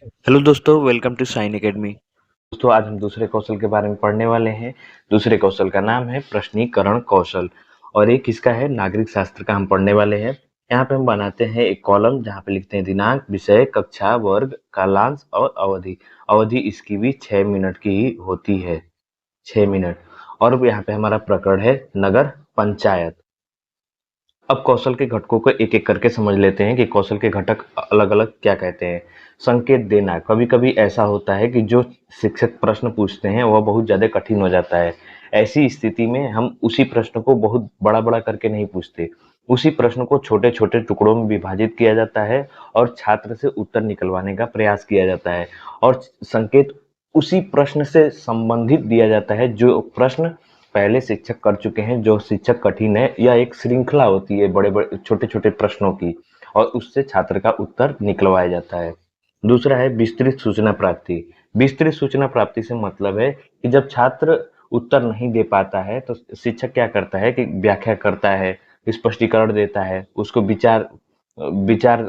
Hello दोस्तों, welcome to sign academy. दोस्तों, आज हम दूसरे कौशल के बारे में पढ़ने वाले हैं। दूसरे कौशल का नाम है प्रश्नीकरण कौशल और एक इसका है नागरिक शास्त्र का हम पढ़ने वाले हैं। यहाँ पे हम बनाते हैं एक कॉलम जहाँ पे लिखते हैं दिनांक, विषय, कक्षा, वर्ग, कालांश और अवधि। अवधि इसकी भी 6 मिनट की ही होती है, 6 मिनट। और यहाँ पे हमारा प्रकरण है नगर पंचायत। अब कौशल के घटकों को एक एक करके समझ लेते हैं कि कौशल के घटक अलग अलग क्या कहते हैं। संकेत देना, कभी कभी ऐसा होता है कि जो शिक्षक प्रश्न पूछते हैं वह बहुत ज्यादा कठिन हो जाता है। ऐसी स्थिति में हम उसी प्रश्न को बहुत बड़ा बड़ा करके नहीं पूछते, उसी प्रश्न को छोटे छोटे टुकड़ों में विभाजित किया जाता है और छात्र से उत्तर निकलवाने का प्रयास किया जाता है। और संकेत उसी प्रश्न से संबंधित दिया जाता है जो प्रश्न पहले शिक्षक कर चुके हैं। जो शिक्षक कठिन है, यह एक श्रृंखला होती है बड़े बड़े छोटे छोटे प्रश्नों की, और उससे छात्र का उत्तर निकलवाया जाता है। दूसरा है विस्तृत सूचना प्राप्ति। विस्तृत सूचना प्राप्ति से मतलब है कि जब छात्र उत्तर नहीं दे पाता है तो शिक्षक क्या करता है कि व्याख्या करता है, स्पष्टीकरण देता है, उसको विचार विचार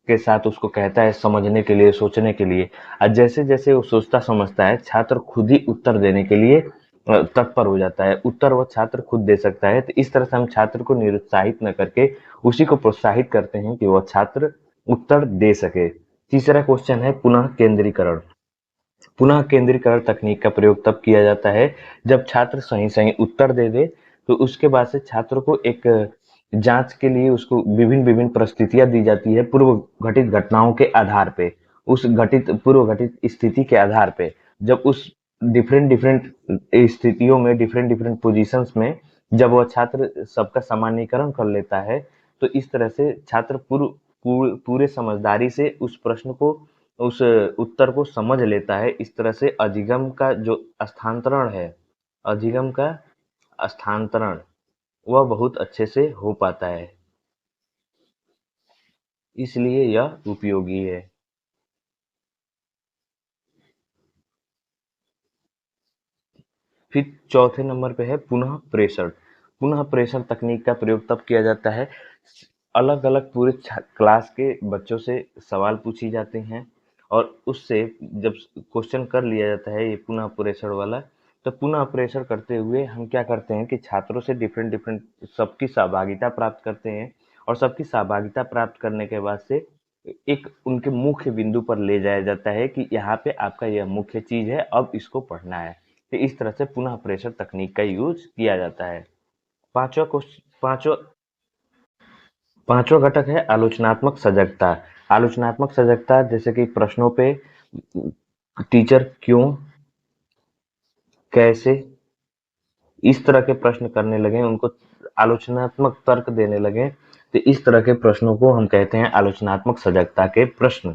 के साथ उसको कहता है समझने के लिए, सोचने के लिए। और जैसे जैसे वो सोचता समझता है, छात्र खुद ही उत्तर देने के लिए तत्पर हो जाता है। उत्तर वह छात्र खुद दे सकता है। तो इस तरह से हम छात्र को निरुत्साहित न करके उसी को प्रोत्साहित करते हैं कि वह छात्र उत्तर दे सके। तीसरा क्वेश्चन है पुनः केंद्रीकरण। पुनः केंद्रीकरण तकनीक का प्रयोग तब किया जाता है जब छात्र सही सही उत्तर दे दे, तो उसके बाद से छात्र को एक जांच के लिए उसको विभिन्न विभिन्न परिस्थितियां दी जाती है पूर्व घटित घटनाओं के आधार पे। उस घटित पूर्व घटित स्थिति के आधार पे जब उस डिफरेंट डिफरेंट स्थितियों में, डिफरेंट डिफरेंट पोजीशंस में जब वह छात्र सबका सामान्यीकरण कर लेता है, तो इस तरह से छात्र पूरे समझदारी से उस प्रश्न को, उस उत्तर को समझ लेता है। इस तरह से अधिगम का जो स्थानांतरण है, अधिगम का स्थानांतरण वह बहुत अच्छे से हो पाता है, इसलिए यह उपयोगी है। फिर चौथे नंबर पे है पुनः प्रेषण। पुनः प्रेषण तकनीक का प्रयोग तब किया जाता है, अलग अलग पूरे क्लास के बच्चों से सवाल पूछी जाते हैं और उससे जब क्वेश्चन कर लिया जाता है ये पुनः प्रेषण वाला, तो पुनः प्रेषण करते हुए हम क्या करते हैं कि छात्रों से डिफरेंट डिफरेंट सबकी सहभागिता प्राप्त करते हैं। और सबकी सहभागिता प्राप्त करने के बाद से एक उनके मुख्य बिंदु पर ले जाया जाता है कि यहाँ पे आपका यह मुख्य चीज है, अब इसको पढ़ना है। तो इस तरह से पुनः प्रेषण तकनीक का यूज किया जाता है। पांचवा क्वेश्चन, पांचवा घटक है आलोचनात्मक सजगता। आलोचनात्मक सजगता जैसे कि प्रश्नों पे टीचर क्यों, कैसे, इस तरह के प्रश्न करने लगे, उनको आलोचनात्मक तर्क देने लगे, तो इस तरह के प्रश्नों को हम कहते हैं आलोचनात्मक सजगता के प्रश्न।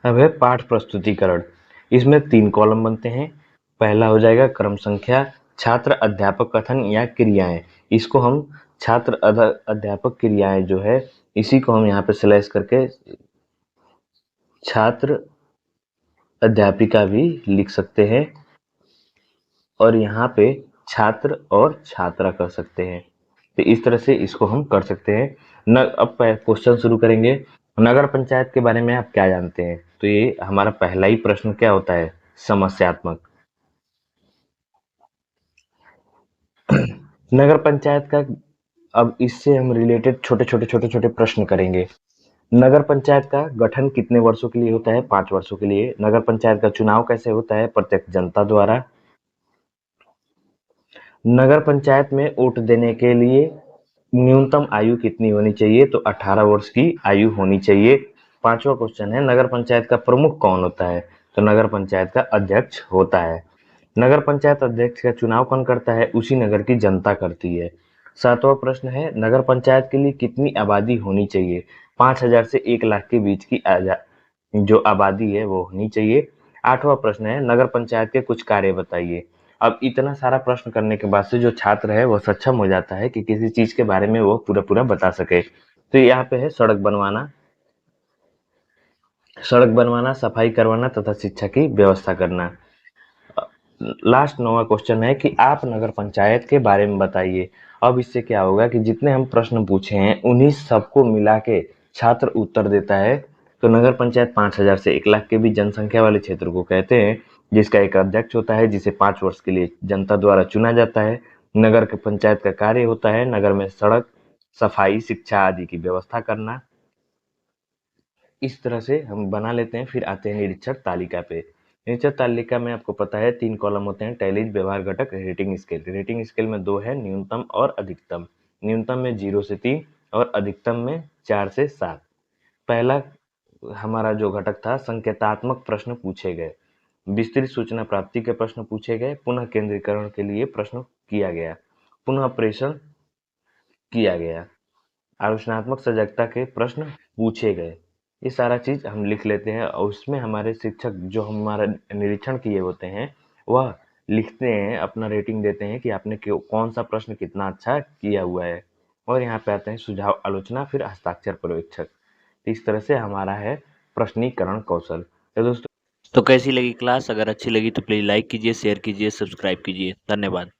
अब है पाठ प्रस्तुतिकरण। इसमें 3 कॉलम बनते हैं। पहला हो जाएगा क्रम संख्या, छात्र अध्यापक कथन या क्रियाएं। इसको हम छात्र अध्यापक क्रियाएं जो है, इसी को हम यहाँ पे स्लैश करके छात्र अध्यापिका भी लिख सकते हैं और यहाँ पे छात्र और छात्रा कर सकते हैं। तो इस तरह से इसको हम कर सकते हैं। न अब क्वेश्चन शुरू करेंगे। नगर पंचायत के बारे में आप क्या जानते हैं? तो ये हमारा पहला ही प्रश्न क्या होता है? समस्यात्मक। नगर पंचायत का, अब इससे हम रिलेटेड छोटे छोटे प्रश्न करेंगे। नगर पंचायत का गठन कितने वर्षों के लिए होता है? 5 वर्षों के लिए। नगर पंचायत का चुनाव कैसे होता है? प्रत्यक्ष जनता द्वारा। नगर पंचायत में वोट देने के लिए न्यूनतम आयु कितनी होनी चाहिए? तो 18 वर्ष की आयु होनी चाहिए। पांचवा क्वेश्चन है नगर पंचायत का प्रमुख कौन होता है? तो नगर पंचायत का अध्यक्ष होता है। नगर पंचायत अध्यक्ष का चुनाव कौन करता है? उसी नगर की जनता करती है। सातवां प्रश्न है नगर पंचायत के लिए कितनी आबादी होनी चाहिए? 5,000 से 1 लाख के बीच की जो आबादी है वो होनी चाहिए। आठवां प्रश्न है नगर पंचायत के कुछ कार्य बताइए। अब इतना सारा प्रश्न करने के बाद से जो छात्र है वो सक्षम हो जाता है कि किसी चीज के बारे में वो पूरा पूरा बता सके। तो यहाँ पे है सड़क बनवाना, सफाई करवाना तथा शिक्षा की व्यवस्था करना। लास्ट 9वां क्वेश्चन है कि आप नगर पंचायत के बारे में बताइए। अब इससे क्या होगा कि जितने हम प्रश्न पूछे हैं उन्हीं सबको मिला के छात्र उत्तर देता है। तो नगर पंचायत 5,000 से 1 लाख के बीच जनसंख्या वाले क्षेत्र को कहते हैं, जिसका एक अध्यक्ष होता है जिसे 5 वर्ष के लिए जनता द्वारा चुना जाता है। नगर के पंचायत का कार्य होता है नगर में सड़क, सफाई, शिक्षा आदि की व्यवस्था करना। इस तरह से हम बना लेते हैं। फिर आते हैं निरीक्षक तालिका पे। निरीक्षक तालिका में आपको पता है 3 कॉलम होते हैं, टैलीज, व्यवहार घटक, रेटिंग स्केल। रेटिंग स्केल में 2 है, न्यूनतम और अधिकतम। न्यूनतम में 0 से 3 और अधिकतम में 4 से 7। पहला हमारा जो घटक था, संकेतात्मक प्रश्न पूछे गए, विस्तृत सूचना प्राप्ति के प्रश्न पूछे गए, पुनः केंद्रीकरण के लिए प्रश्न किया गया, पुनः प्रेषण किया गया, आलोचनात्मक सजगता के प्रश्न पूछे गए। ये सारा चीज हम लिख लेते हैं और उसमें हमारे शिक्षक जो हमारा निरीक्षण किए होते हैं वह लिखते हैं, अपना रेटिंग देते हैं कि आपने कौन सा प्रश्न कितना अच्छा किया हुआ है। और यहाँ पे आते हैं सुझाव, आलोचना, फिर हस्ताक्षर पर्यवेक्षक। इस तरह से हमारा है प्रश्नीकरण कौशल। तो दोस्तों, तो कैसी लगी क्लास? अगर अच्छी लगी तो प्लीज़ लाइक कीजिए, शेयर कीजिए, सब्सक्राइब कीजिए। धन्यवाद।